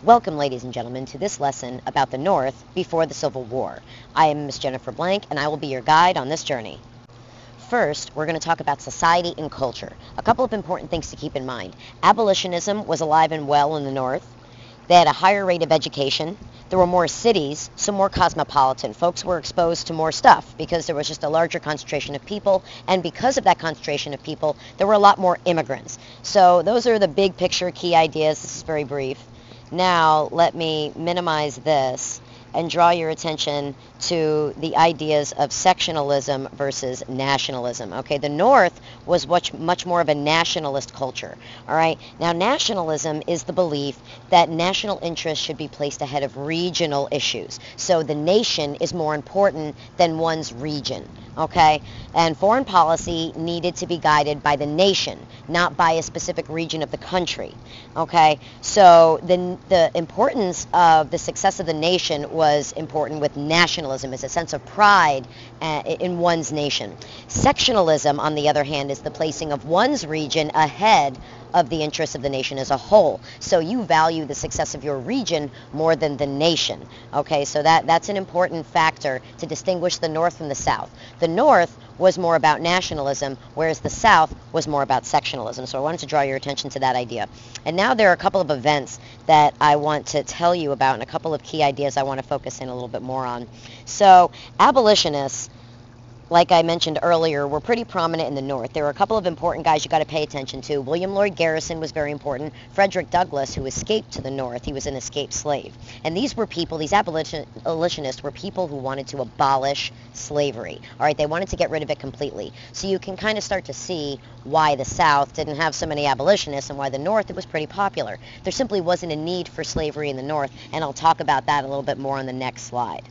Welcome, ladies and gentlemen, to this lesson about the North before the Civil War. I am Miss Jennifer Blank, and I will be your guide on this journey. First, we're going to talk about society and culture. A couple of important things to keep in mind. Abolitionism was alive and well in the North. They had a higher rate of education. There were more cities, so more cosmopolitan. Folks were exposed to more stuff because there was just a larger concentration of people, and because of that concentration of people, there were a lot more immigrants. So those are the big picture key ideas. This is very brief. Now, let me minimize this and draw your attention to the ideas of sectionalism versus nationalism. Okay, the North was much more of a nationalist culture. All right, now nationalism is the belief that national interests should be placed ahead of regional issues. So the nation is more important than one's region. Okay, and foreign policy needed to be guided by the nation, not by a specific region of the country. Okay, so the importance of the success of the nation was important with nationalism as a sense of pride in one's nation. Sectionalism, on the other hand, is the placing of one's region ahead of the interests of the nation as a whole. So you value the success of your region more than the nation. Okay, so that's an important factor to distinguish the North from the South. The North was more about nationalism, whereas the South was more about sectionalism. So I wanted to draw your attention to that idea. And now there are a couple of events that I want to tell you about and a couple of key ideas I want to focus in a little bit more on. So abolitionists, like I mentioned earlier, were pretty prominent in the North. There were a couple of important guys you got to pay attention to. William Lloyd Garrison was very important. Frederick Douglass, who escaped to the North, he was an escaped slave. And these abolitionists were people who wanted to abolish slavery. All right, they wanted to get rid of it completely. So you can kind of start to see why the South didn't have so many abolitionists and why the North, it was pretty popular. There simply wasn't a need for slavery in the North, and I'll talk about that a little bit more on the next slide.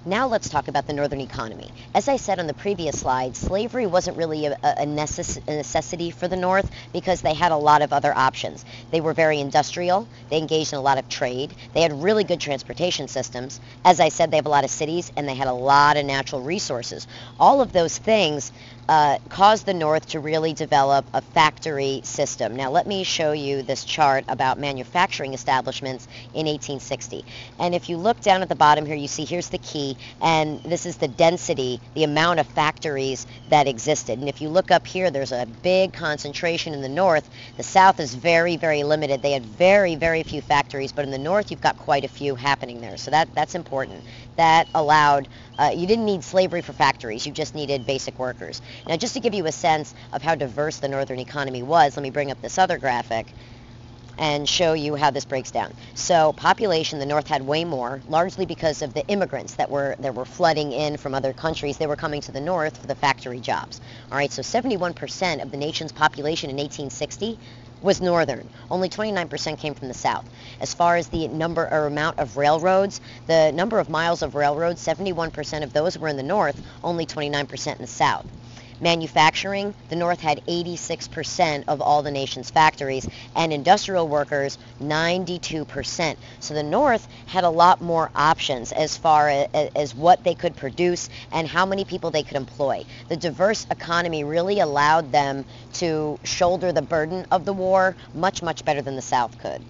Now let's talk about the northern economy. As I said on the previous slide, slavery wasn't really a necessity for the North because they had a lot of other options. They were very industrial. They engaged in a lot of trade. They had really good transportation systems. As I said, they have a lot of cities, and they had a lot of natural resources. All of those things caused the North to really develop a factory system. Now let me show you this chart about manufacturing establishments in 1860. And if you look down at the bottom here, you see here's the key, and this is the density, the amount of factories that existed. And if you look up here, there's a big concentration in the North. The South is very, very limited. They had very, very few factories, but in the North, you've got quite a few happening there. So that's important. That allowed, you didn't need slavery for factories. You just needed basic workers. Now, just to give you a sense of how diverse the northern economy was, let me bring up this other graphic and show you how this breaks down. So population, the North had way more, largely because of the immigrants that were flooding in from other countries. They were coming to the North for the factory jobs. All right, so 71% of the nation's population in 1860 was northern. Only 29% came from the South. As far as the number or amount of railroads, the number of miles of railroads, 71% of those were in the North, only 29% in the South. Manufacturing, the North had 86% of all the nation's factories, and industrial workers, 92%. So the North had a lot more options as far as what they could produce and how many people they could employ. The diverse economy really allowed them to shoulder the burden of the war much, much better than the South could.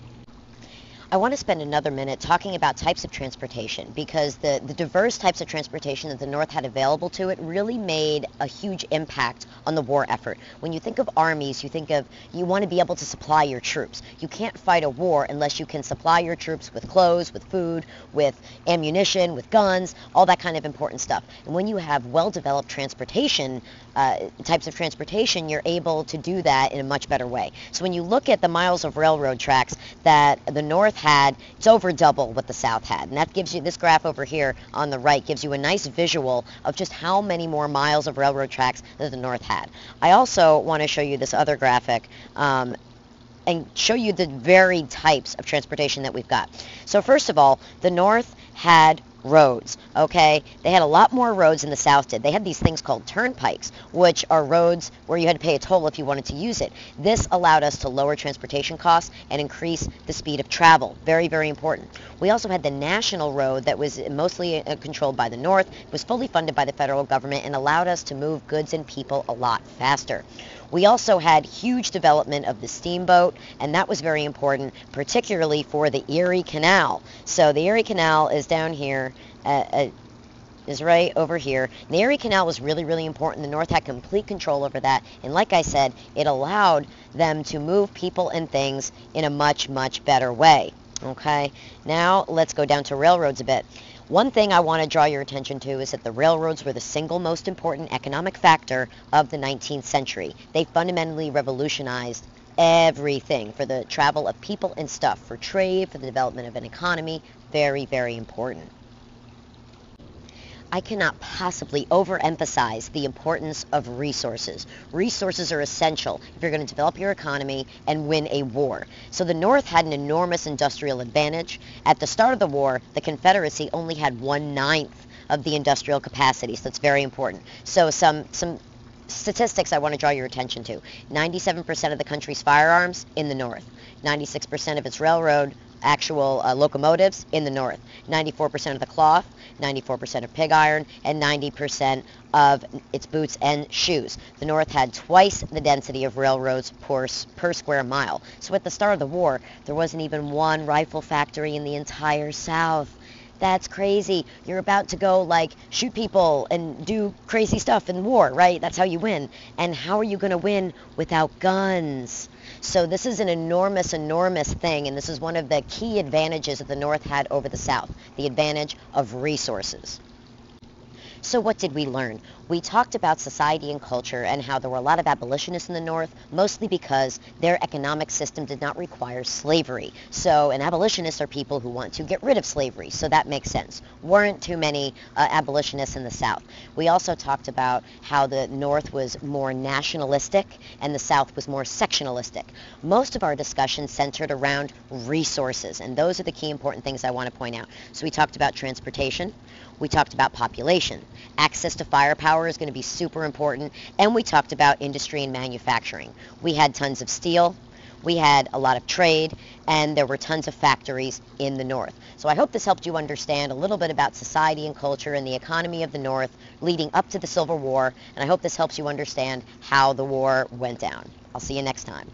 I want to spend another minute talking about types of transportation because the diverse types of transportation that the North had available to it really made a huge impact on the war effort. When you think of armies, you want to be able to supply your troops. You can't fight a war unless you can supply your troops with clothes, with food, with ammunition, with guns, all that kind of important stuff. And when you have well-developed transportation, types of transportation, you're able to do that in a much better way. So when you look at the miles of railroad tracks that the North had, it's over double what the South had. And that gives you, this graph over here on the right gives you a nice visual of just how many more miles of railroad tracks that the North had. I also want to show you this other graphic and show you the varied types of transportation that we've got. So first of all, the North had roads, okay? They had a lot more roads than the South did. They had these things called turnpikes, which are roads where you had to pay a toll if you wanted to use it. This allowed us to lower transportation costs and increase the speed of travel. Very, very important. We also had the national road that was mostly controlled by the North. It was fully funded by the federal government and allowed us to move goods and people a lot faster. We also had huge development of the steamboat, and that was very important, particularly for the Erie Canal. So the Erie Canal is down here, is right over here. And the Erie Canal was really, really important. The North had complete control over that. And like I said, it allowed them to move people and things in a much, much better way. Okay, now let's go down to railroads a bit. One thing I want to draw your attention to is that the railroads were the single most important economic factor of the 19th century. They fundamentally revolutionized everything for the travel of people and stuff, for trade, for the development of an economy. Very, very important. I cannot possibly overemphasize the importance of resources. Resources are essential if you're going to develop your economy and win a war. So the North had an enormous industrial advantage. At the start of the war, the Confederacy only had 1/9 of the industrial capacity, so that's very important. So some statistics I want to draw your attention to. 97% of the country's firearms in the North. 96% of its railroad actual locomotives in the North. 94% of the cloth, 94% of pig iron, and 90% of its boots and shoes. The North had twice the density of railroads per square mile. So at the start of the war, there wasn't even one rifle factory in the entire South. That's crazy. You're about to go, like, shoot people and do crazy stuff in war, right? That's how you win. And how are you going to win without guns? So this is an enormous, enormous thing, and this is one of the key advantages that the North had over the South, the advantage of resources. So what did we learn? We talked about society and culture and how there were a lot of abolitionists in the North, mostly because their economic system did not require slavery. So, and abolitionists are people who want to get rid of slavery, so that makes sense. Weren't too many abolitionists in the South. We also talked about how the North was more nationalistic and the South was more sectionalistic. Most of our discussion centered around resources, and those are the key important things I want to point out. So we talked about transportation. We talked about population. Access to firepower is going to be super important. And we talked about industry and manufacturing. We had tons of steel. We had a lot of trade. And there were tons of factories in the North. So I hope this helped you understand a little bit about society and culture and the economy of the North leading up to the Civil War. And I hope this helps you understand how the war went down. I'll see you next time.